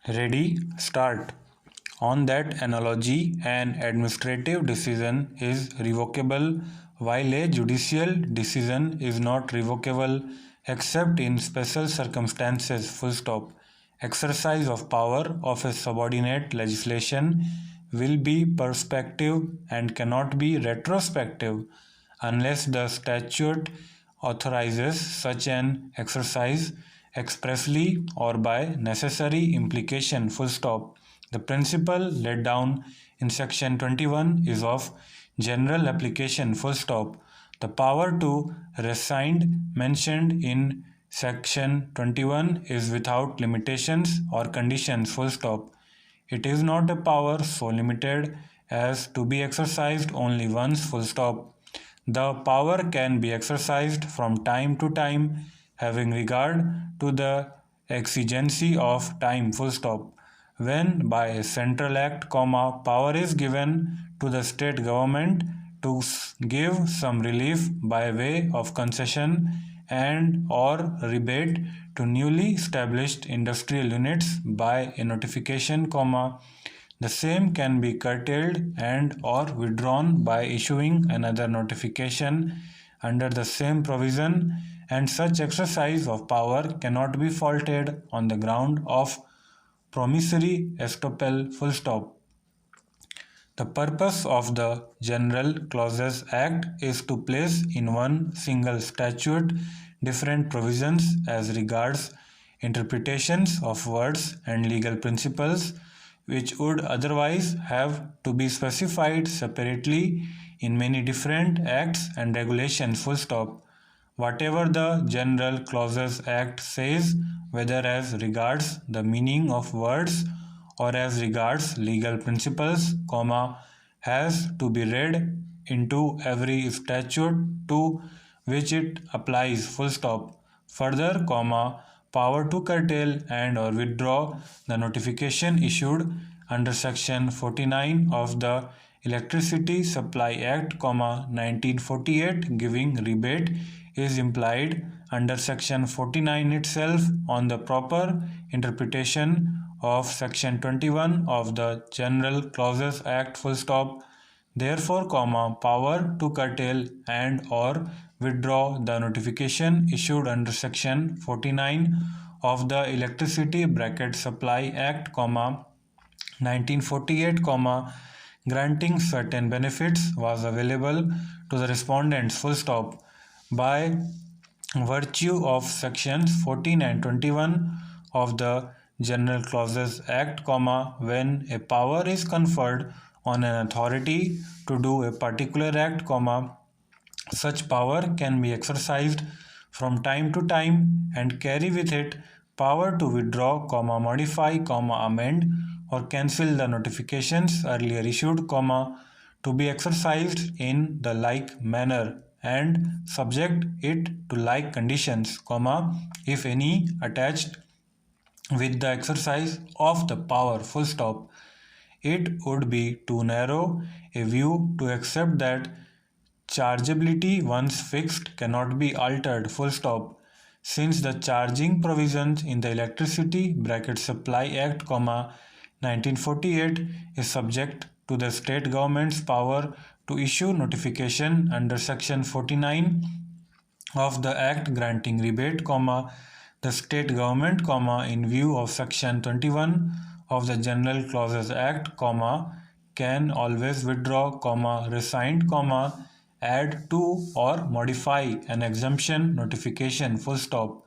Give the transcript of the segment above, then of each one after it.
Ready, start. On that analogy, an administrative decision is revocable while a judicial decision is not revocable except in special circumstances. Full stop. Exercise of power of a subordinate legislation will be prospective and cannot be retrospective unless the statute authorizes such an exercise expressly or by necessary implication. Full stop. The principle laid down in section 21 is of general application. Full stop. The power to rescind mentioned in section 21 is without limitations or conditions. Full stop. It is not a power so limited as to be exercised only once. Full stop. The power can be exercised from time to time having regard to the exigency of time. Full stop. When by a central act, power is given to the state government to give some relief by way of concession and or rebate to newly established industrial units by a notification, the same can be curtailed and or withdrawn by issuing another notification under the same provision, and such exercise of power cannot be faulted on the ground of promissory estoppel. Full stop. The purpose of the General Clauses Act is to place in one single statute different provisions as regards interpretations of words and legal principles which would otherwise have to be specified separately in many different acts and regulations. Full stop. Whatever the General Clauses Act says, whether as regards the meaning of words or as regards legal principles, has to be read into every statute to which it applies. Full stop. Further, power to curtail and or withdraw the notification issued under section 49 of the Electricity Supply Act, 1948, giving rebate is implied under section 49 itself on the proper interpretation of section 21 of the General Clauses Act. Full stop. Therefore, power to curtail and or withdraw the notification issued under section 49 of the Electricity Supply Act, 1948, granting certain benefits was available to the respondents. Full stop. By virtue of sections 14 and 21 of the General Clauses Act, when a power is conferred on an authority to do a particular act, such power can be exercised from time to time and carry with it power to withdraw, modify, amend or cancel the notifications earlier issued, to be exercised in the like manner and subject it to like conditions, if any, attached with the exercise of the power. Full stop. It would be too narrow a view to accept that chargeability once fixed cannot be altered. Full stop. Since the charging provisions in the Electricity Supply Act, 1948 is subject to the state government's power to issue notification under section 49 of the Act granting rebate, the state government, in view of section 21 of the General Clauses Act, can always withdraw, rescind, add to or modify an exemption notification. Full stop.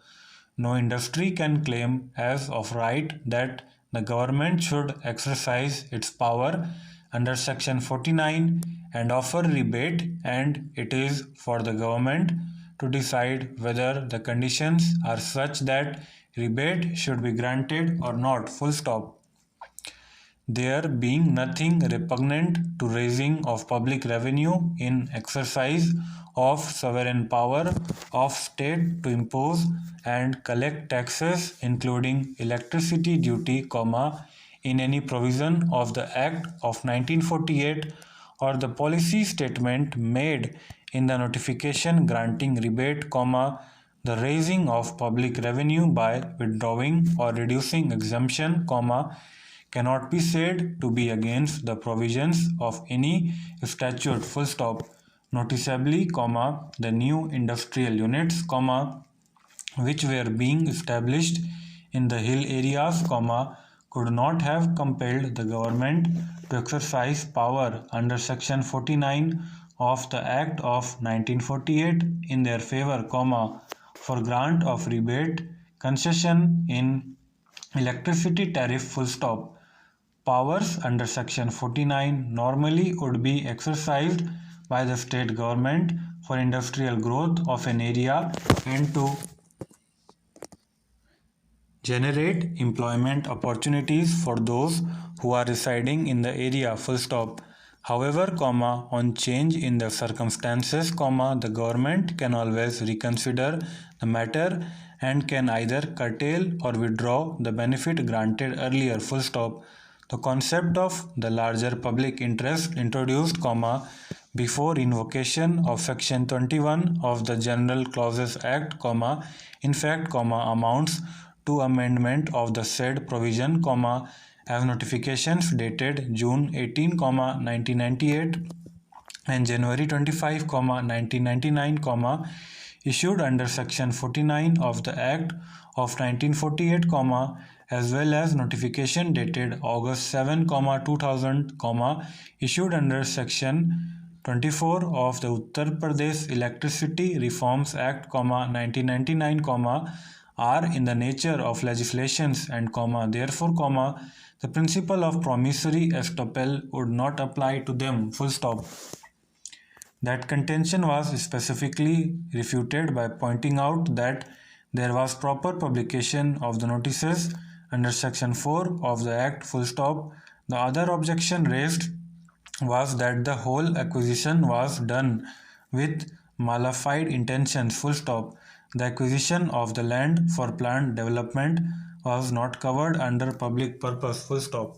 No industry can claim as of right that the government should exercise its power under section 49 and offer rebate, and it is for the government to decide whether the conditions are such that rebate should be granted or not. Full stop. There being nothing repugnant to raising of public revenue in exercise of sovereign power of state to impose and collect taxes including electricity duty, in any provision of the Act of 1948 or the policy statement made in the notification granting rebate, the raising of public revenue by withdrawing or reducing exemption, cannot be said to be against the provisions of any statute, full stop. Noticeably, the new industrial units, which were being established in the hill areas, could not have compelled the government to exercise power under Section 49 of the Act of 1948 in their favor, for grant of rebate, concession in electricity tariff, full stop. Powers under Section 49 normally would be exercised by the state government for industrial growth of an area and to generate employment opportunities for those who are residing in the area, full stop. However, on change in the circumstances, the government can always reconsider the matter and can either curtail or withdraw the benefit granted earlier, full stop. The concept of the larger public interest introduced, before invocation of Section 21 of the General Clauses Act, in fact, amounts to amendment of the said provision, as notifications dated June 18, 1998 and January 25, 1999, issued under Section 49 of the Act of 1948, as well as notification dated August 7, 2000, issued under Section 24 of the Uttar Pradesh Electricity Reforms Act, 1999, are in the nature of legislations and, therefore, the principle of promissory estoppel would not apply to them, full stop. That contention was specifically refuted by pointing out that there was proper publication of the notices under Section 4 of the Act, full stop. The other objection raised was that the whole acquisition was done with malified intentions, full stop. The acquisition of the land for planned development was not covered under public purpose, full stop.